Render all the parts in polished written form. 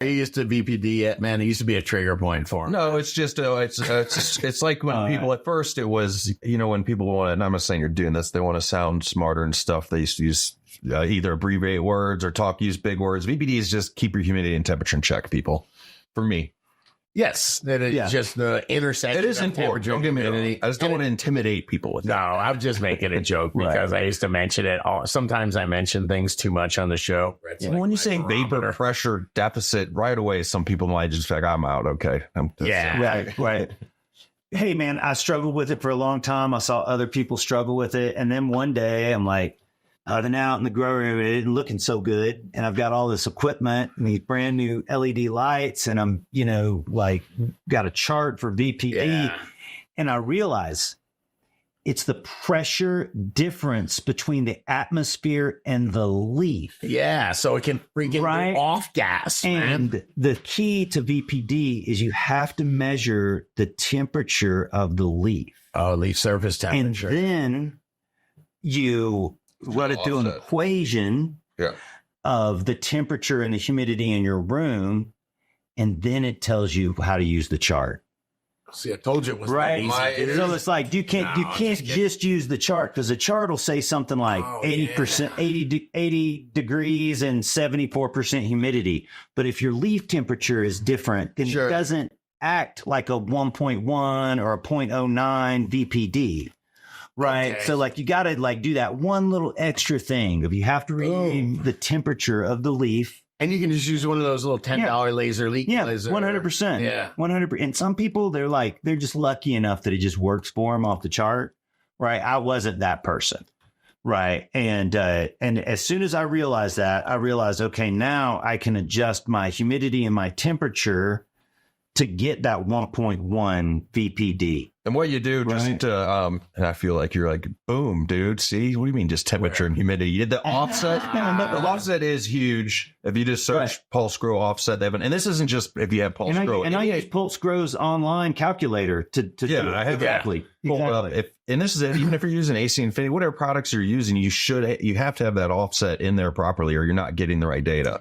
He used to VPD it, man. It used to be a trigger point for him. No, it's just it's like when people at first it was, when people want, and I'm not saying you're doing this, they want to sound smarter and stuff. They used to use either abbreviate words or use big words. VPD is just keep your humidity and temperature in check, people. For me. Yes, that is just the intersection. It is important. Don't get me wrong. I just don't want to intimidate people with No, I'm just making a joke because I used to mention it. Sometimes I mention things too much on the show. When you say vapor pressure deficit, right away, some people might just be like, I'm out. Okay. Right. Hey, man, I struggled with it for a long time. I saw other people struggle with it. And then one day I'm like, then out in the grow room, it isn't looking so good. And I've got all this equipment and these brand new LED lights. And I'm, got a chart for VPD. Yeah. And I realize it's the pressure difference between the atmosphere and the leaf. Yeah. So it can freaking off gas. And the key to VPD is you have to measure the temperature of the leaf. Oh, leaf surface temperature. And then you run it through an equation of the temperature and the humidity in your room, and then it tells you how to use the chart. See, I told you it was easy. So it's like you can't just use the chart, because the chart will say something like 80%, 80 degrees and 74% humidity. But if your leaf temperature is different, then it doesn't act like a 1.1 or a 0.09 VPD. Right. Okay. So you got to do that one little extra thing if you have to read the temperature of the leaf. And you can just use one of those little $10 laser leak. Yeah, 100%. Yeah, 100%. And some people, they're just lucky enough that it just works for them off the chart. Right. I wasn't that person. Right. And as soon as I realized that, okay, now I can adjust my humidity and my temperature to get that 1.1 VPD. And what you do and I feel like you're like, boom, dude. See, what do you mean just temperature and humidity? You did the offset. The offset is huge. If you just search pulse grow offset, and this isn't just if you have pulse grow. I use Pulse Grow's online calculator to do it. Exactly. And this is it. Even if you're using AC Infinity, whatever products you're using, you have to have that offset in there properly, or you're not getting the right data.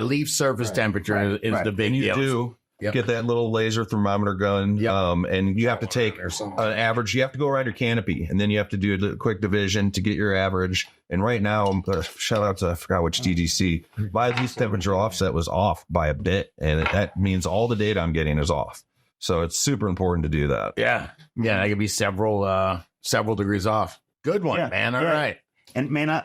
Leaf surface temperature is the big deal. Get that little laser thermometer gun, and you have to take an average. You have to go around your canopy, and then you have to do a quick division to get your average. And right now, shout out to, I forgot which DGC, my leaf temperature offset was off by a bit, and that means all the data I'm getting is off. So it's super important to do that. Yeah, that could be several degrees off. Good one, man. All right. And man,